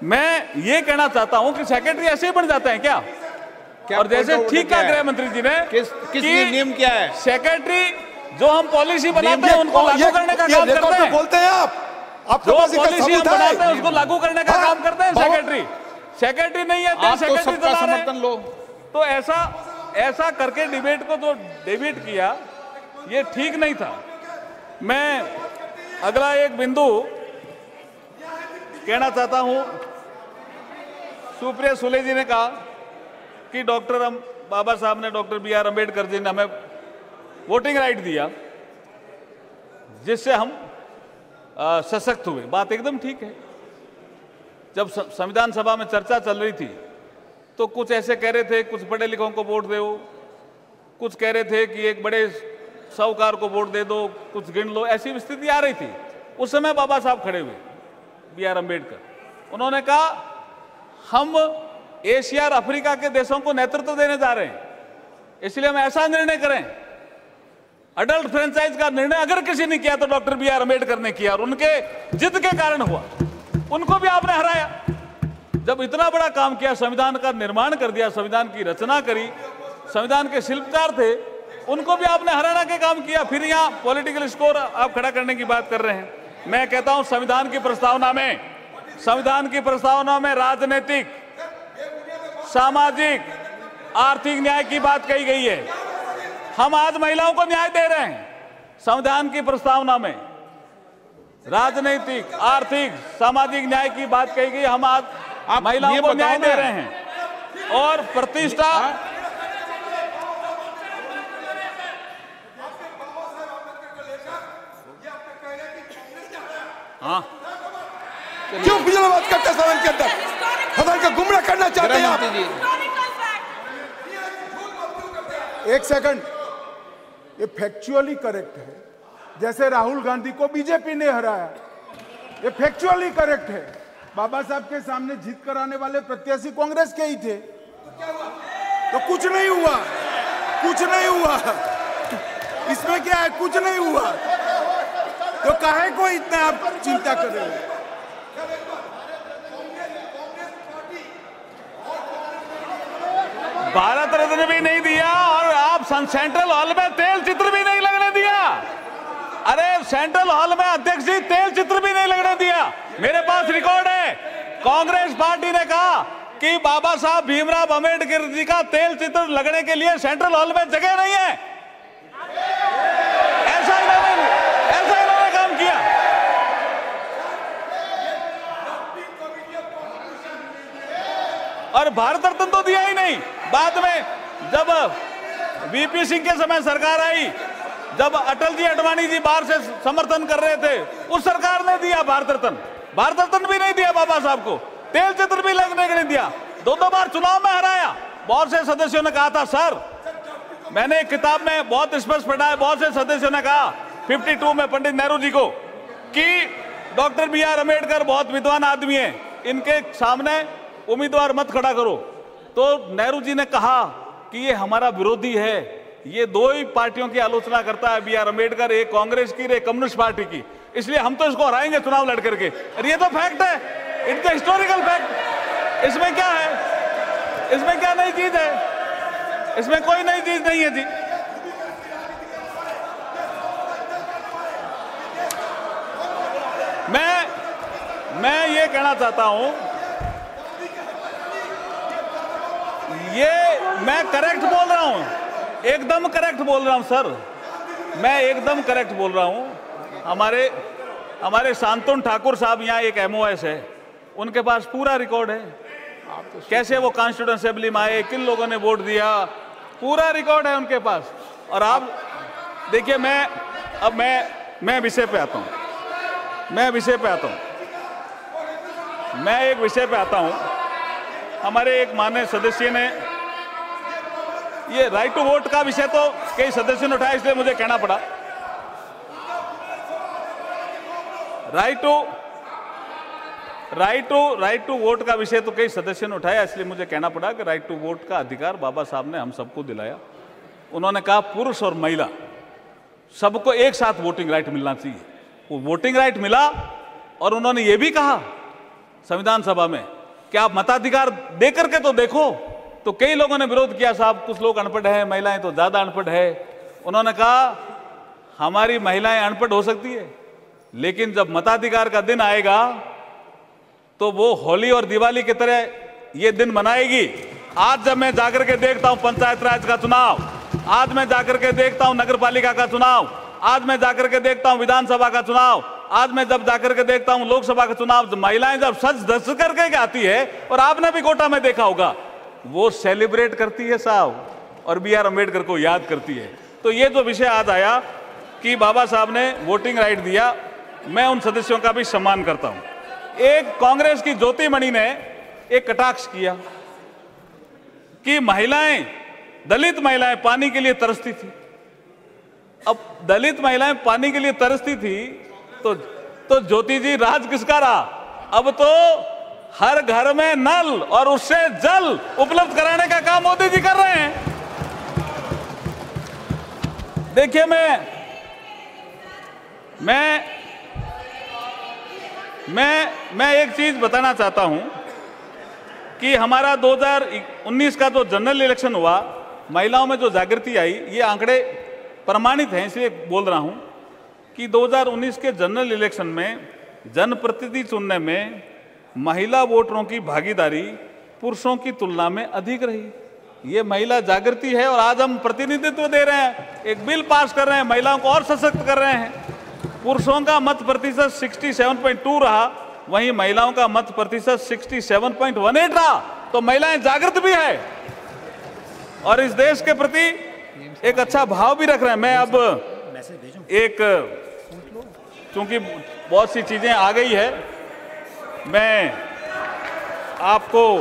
मैं ये कहना चाहता हूं कि सेक्रेटरी ऐसे ही बन जाते हैं क्या? और जैसे ठीक कहा गृह मंत्री जी ने, किस नियम क्या है? सेक्रेटरी जो हम पॉलिसी बनाते हैं उनको लागू करने का काम करते हैं। बोलते हैं आप जो पॉलिसी हम बनाते हैं उसको लागू करने का काम करते हैं सेक्रेटरी नहीं है, सेक्रेटरी चला रहे हैं। लो तो ऐसा करके डिबेट को जो डेविएट किया ये ठीक नहीं था। मैं अगला एक बिंदु कहना चाहता हूं। सुप्रिया सुले जी ने कहा कि बाबा साहब ने, डॉक्टर BR अम्बेडकर जी ने हमें वोटिंग राइट दिया जिससे हम सशक्त हुए। बात एकदम ठीक है। जब संविधान सभा में चर्चा चल रही थी तो कुछ ऐसे कह रहे थे कुछ पढ़े लिखों को वोट दो, कुछ कह रहे थे कि एक बड़े साहूकार को वोट दे दो, कुछ गिन लो, ऐसी स्थिति आ रही थी। उस समय बाबा साहब खड़े हुए, BR अम्बेडकर, उन्होंने कहा हम एशिया और अफ्रीका के देशों को नेतृत्व देने जा रहे हैं, इसलिए हम ऐसा निर्णय करें। अडल्ट फ्रेंचाइज का निर्णय अगर किसी ने किया तो डॉक्टर BR अम्बेडकर ने किया और उनके जिद के कारण हुआ। उनको भी आपने हराया। जब इतना बड़ा काम किया, संविधान का निर्माण कर दिया, संविधान की रचना करी, संविधान के शिल्पकार थे, उनको भी आपने हराना के काम किया। फिर यहाँ पॉलिटिकल स्कोर आप खड़ा करने की बात कर रहे हैं। मैं कहता हूं संविधान की प्रस्तावना में राजनीतिक, सामाजिक, आर्थिक न्याय की बात कही गई है। हम आज महिलाओं को न्याय दे रहे हैं। संविधान की प्रस्तावना में राजनीतिक, आर्थिक, सामाजिक न्याय की बात कही गई। हम आज महिलाओं को न्याय दे रहे हैं और प्रतिष्ठा। हाँ, क्यों बिजलाबाद करते सदन के अंदर? सदन का गुमराह करना चाहते हैं आप? एक सेकंड, ये फैक्चुअली करेक्ट है। जैसे राहुल गांधी को बीजेपी ने हराया, ये फैक्चुअली करेक्ट है। बाबा साहब के सामने जीत कराने वाले प्रत्याशी कांग्रेस के ही थे। तो कुछ नहीं हुआ, कुछ नहीं हुआ। इसमें क्या है? कुछ नहीं हुआ तो काहे को इतना आप चिंता कर रहे हो? भारत रत्न भी नहीं दिया और आप सेंट्रल हॉल में तेल चित्र भी नहीं लगने दिया। अरे सेंट्रल हॉल में अध्यक्ष जी तेल चित्र भी नहीं लगने दिया। मेरे पास रिकॉर्ड है। कांग्रेस पार्टी ने कहा कि बाबा साहब भीमराव अम्बेडकर जी का तेल चित्र लगने के लिए सेंट्रल हॉल में जगह नहीं है। ऐसा इन्होंने काम किया। और भारत रत्न तो दिया ही नहीं। बाद में जब VP सिंह के समय सरकार आई, जब अटल जी, अडवाणी जी बाहर से समर्थन कर रहे थे, उस सरकार ने दिया भारत रत्न भी नहीं दिया बाबा साहब को। तेल चित्र भी लगने के नहीं दिया। दो बार चुनाव में हराया। बहुत से सदस्यों ने कहा था, सर, मैंने एक किताब में बहुत स्पष्ट पढ़ा है, बहुत से सदस्यों ने कहा 52 में पंडित नेहरू जी को कि डॉक्टर BR अम्बेडकर बहुत विद्वान आदमी है, इनके सामने उम्मीदवार मत खड़ा करो। तो नेहरू जी ने कहा कि ये हमारा विरोधी है, ये दो ही पार्टियों की आलोचना करता है, BR अम्बेडकर, एक कांग्रेस की, एक कम्युनिस्ट पार्टी की, इसलिए हम तो इसको हराएंगे चुनाव लड़ करके। और ये तो फैक्ट है, इट्स हिस्टोरिकल फैक्ट। इसमें क्या है? इसमें क्या नई चीज है? इसमें कोई नई चीज नहीं है जी। मैं ये कहना चाहता हूं, ये मैं करेक्ट बोल रहा हूं, एकदम करेक्ट बोल रहा हूं सर, मैं एकदम करेक्ट बोल रहा हूं। हमारे शांतनु ठाकुर साहब यहाँ एक MOS है, उनके पास पूरा रिकॉर्ड है, कैसे वो कॉन्स्टिट्यूएंट असेंबली में आए, किन लोगों ने वोट दिया, पूरा रिकॉर्ड है उनके पास। और आप देखिए, मैं विषय पे आता हूं। मैं एक विषय पे आता हूं। हमारे एक माननीय सदस्य ने ये राइट टू वोट का विषय तो कई सदस्यों ने उठाया, इसलिए मुझे कहना पड़ा। राइट टू वोट का विषय तो कई सदस्यों ने उठाया, इसलिए मुझे कहना पड़ा कि राइट टू वोट का अधिकार बाबा साहब ने हम सबको दिलाया। उन्होंने कहा पुरुष और महिला सबको एक साथ वोटिंग राइट मिलना चाहिए। वो वोटिंग राइट मिला और उन्होंने ये भी कहा संविधान सभा में कि आप मताधिकार दे करके तो देखो। तो कई लोगों ने विरोध किया, साहब कुछ लोग अनपढ़ हैं, महिलाएं तो ज्यादा अनपढ़ है। उन्होंने कहा हमारी महिलाएं अनपढ़ हो सकती है, लेकिन जब मताधिकार का दिन आएगा तो वो होली और दिवाली की तरह ये दिन मनाएगी। आज जब मैं जाकर के देखता हूं पंचायत राज का चुनाव, आज मैं जाकर के देखता हूं नगर पालिका का चुनाव, आज मैं जाकर के देखता हूं विधानसभा का चुनाव, आज मैं जब जाकर के देखता हूं लोकसभा का चुनाव, महिलाएं जब सज धज करके आती है, और आपने भी कोटा में देखा होगा, वो सेलिब्रेट करती है साहब, और B.R. अम्बेडकर को याद करती है। तो ये जो विषय आज आया कि बाबा साहब ने वोटिंग राइट दिया, मैं उन सदस्यों का भी सम्मान करता हूं। एक कांग्रेस की ज्योतिमणि ने एक कटाक्ष किया कि महिलाएं, दलित महिलाएं पानी के लिए तरसती थी। अब दलित महिलाएं पानी के लिए तरसती थी तो ज्योति जी राज किसका रहा? अब तो हर घर में नल और उससे जल उपलब्ध कराने का काम मोदी जी कर रहे हैं। देखिए मैं एक चीज बताना चाहता हूं कि हमारा 2019 का जो जनरल इलेक्शन हुआ, महिलाओं में जो जागृति आई, ये आंकड़े प्रमाणित हैं, इसलिए बोल रहा हूं कि 2019 के जनरल इलेक्शन में जनप्रतिनिधि चुनने में महिला वोटरों की भागीदारी पुरुषों की तुलना में अधिक रही। ये महिला जागृति है, और आज हम प्रतिनिधित्व दे रहे हैं, एक बिल पास कर रहे हैं, महिलाओं को और सशक्त कर रहे हैं। पुरुषों का मत प्रतिशत 67.2 रहा, वहीं महिलाओं का मत प्रतिशत 67.18 रहा। तो महिलाएं जागृत भी है और इस देश के प्रति एक अच्छा भाव भी रख रहे हैं। मैं अब एक, चूंकि बहुत सी चीजें आ गई है, मैं आपको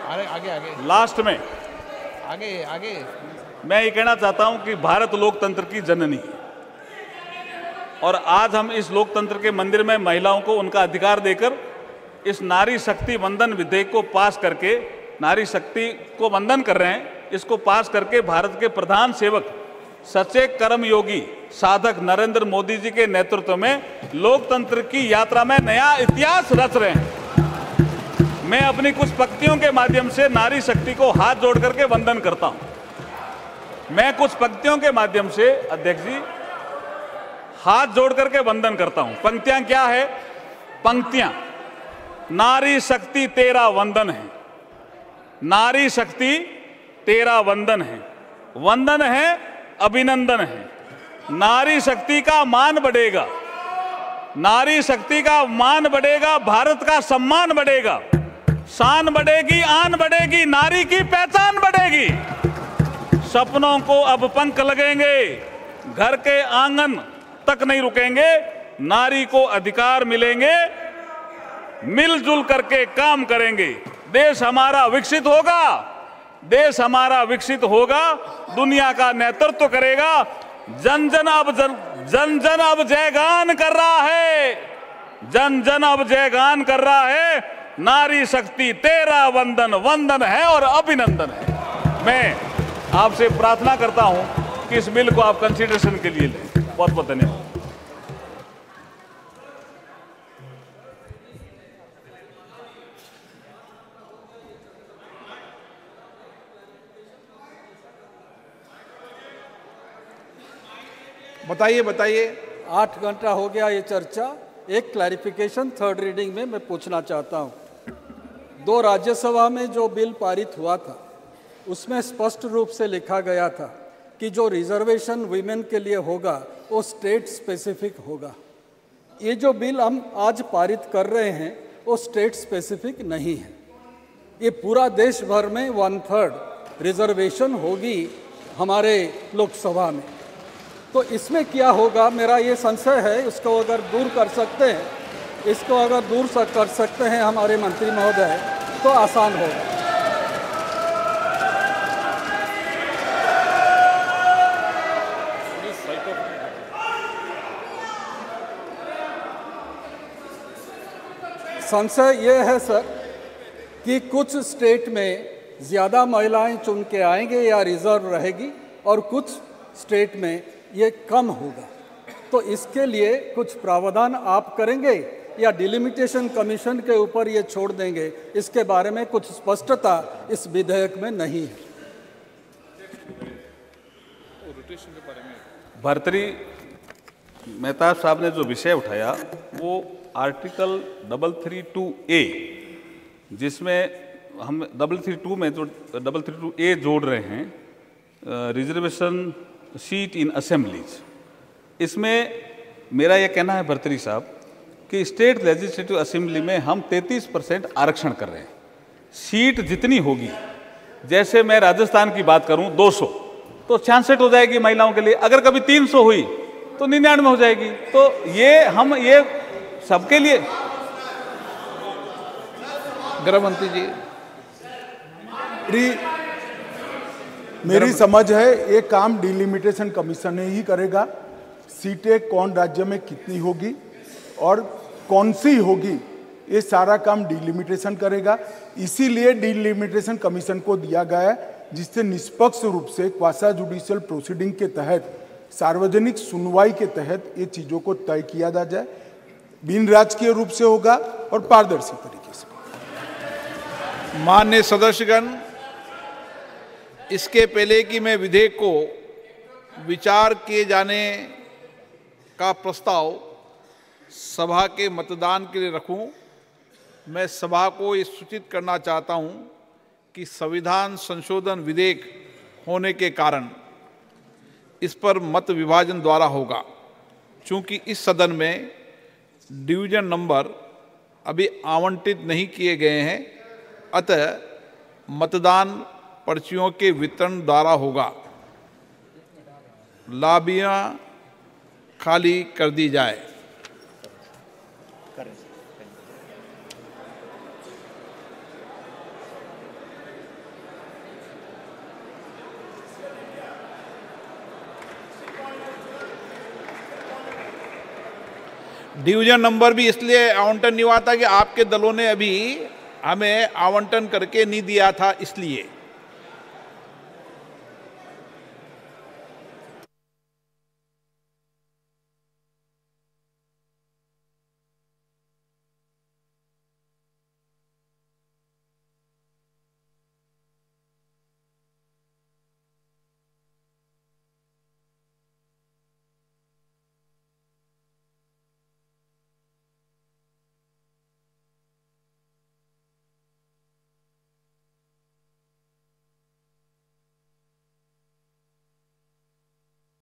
आगे लास्ट में आगे मैं ये कहना चाहता हूं कि भारत लोकतंत्र की जननी है, और आज हम इस लोकतंत्र के मंदिर में महिलाओं को उनका अधिकार देकर इस नारी शक्ति वंदन विधेयक को पास करके नारी शक्ति को वंदन कर रहे हैं। इसको पास करके भारत के प्रधान सेवक सच्चे कर्मयोगी साधक नरेंद्र मोदी जी के नेतृत्व में लोकतंत्र की यात्रा में नया इतिहास रच रहे हैं। मैं अपनी कुछ पंक्तियों के माध्यम से नारी शक्ति को हाथ जोड़ करके वंदन करता हूं। मैं कुछ पंक्तियों के माध्यम से, अध्यक्ष जी, हाथ जोड़ करके वंदन करता हूं। पंक्तियां क्या है? पंक्तियां, नारी शक्ति तेरा वंदन है, नारी शक्ति तेरा वंदन है, वंदन है अभिनंदन है। नारी शक्ति का मान बढ़ेगा, नारी शक्ति का मान बढ़ेगा, भारत का सम्मान बढ़ेगा, शान बढ़ेगी, आन बढ़ेगी, नारी की पहचान बढ़ेगी। सपनों को अब पंख लगेंगे, घर के आंगन तक नहीं रुकेंगे, नारी को अधिकार मिलेंगे, मिलजुल करके काम करेंगे। देश हमारा विकसित होगा, देश हमारा विकसित होगा, दुनिया का नेतृत्व करेगा। जन जन अब जयगान कर रहा है, जन जन अब जयगान कर रहा है। नारी शक्ति तेरा वंदन, वंदन है और अभिनंदन है। मैं आपसे प्रार्थना करता हूं कि इस बिल को आप कंसीडरेशन के लिए लें। बहुत बहुत धन्यवाद। बताइए 8 घंटा हो गया ये चर्चा। एक क्लैरिफिकेशन थर्ड रीडिंग में मैं पूछना चाहता हूँ। 2 राज्यसभा में जो बिल पारित हुआ था उसमें स्पष्ट रूप से लिखा गया था कि जो रिजर्वेशन वीमेन के लिए होगा वो स्टेट स्पेसिफिक होगा। ये जो बिल हम आज पारित कर रहे हैं वो स्टेट स्पेसिफिक नहीं है। ये पूरा देश भर में 1/3 रिजर्वेशन होगी हमारे लोकसभा में। तो इसमें क्या होगा, मेरा ये संशय है, इसको अगर दूर कर सकते हैं, इसको अगर दूर कर सकते हैं हमारे मंत्री महोदय तो आसान होगा। संशय ये है सर कि कुछ स्टेट में ज़्यादा महिलाएं चुन के आएंगे या रिजर्व रहेगी और कुछ स्टेट में ये कम होगा। तो इसके लिए कुछ प्रावधान आप करेंगे या डिलिमिटेशन कमीशन के ऊपर ये छोड़ देंगे, इसके बारे में कुछ स्पष्टता इस विधेयक में नहीं है। भर्तृहरि मेहता साहब ने जो विषय उठाया वो आर्टिकल 332A, जिसमें हम 332 में जो 332A जोड़ रहे हैं, रिजर्वेशन सीट इन असेंबलीज, इसमें मेरा यह कहना है भर्तृहरि साहब कि स्टेट लेजिस्लेटिव असेंबली में हम 33% आरक्षण कर रहे हैं। सीट जितनी होगी, जैसे मैं राजस्थान की बात करूं 200, तो 66 हो जाएगी महिलाओं के लिए। अगर कभी 300 हुई तो 99 हो जाएगी। तो ये हम ये सबके लिए। गृह मंत्री जी, मेरी समझ है ये काम डिलिमिटेशन कमीशन ही करेगा। सीटें कौन राज्य में कितनी होगी और कौन सी होगी, ये सारा काम डिलिमिटेशन करेगा। इसीलिए डिलिमिटेशन कमीशन को दिया गया है, जिससे निष्पक्ष रूप से क्वासा जुडिशियल प्रोसीडिंग के तहत, सार्वजनिक सुनवाई के तहत ये चीज़ों को तय किया जाए, बिन राजकीय रूप से होगा और पारदर्शी तरीके से। माननीय सदस्यगण, इसके पहले कि मैं विधेयक को विचार किए जाने का प्रस्ताव सभा के मतदान के लिए रखूं, मैं सभा को ये सूचित करना चाहता हूं कि संविधान संशोधन विधेयक होने के कारण इस पर मत विभाजन द्वारा होगा। चूंकि इस सदन में डिवीजन नंबर अभी आवंटित नहीं किए गए हैं, अतः मतदान पर्चियों के वितरण द्वारा होगा। लाबियां खाली कर दी जाए। डिवीजन नंबर भी इसलिए आवंटन नहीं हुआ था कि आपके दलों ने अभी हमें आवंटन करके नहीं दिया था, इसलिए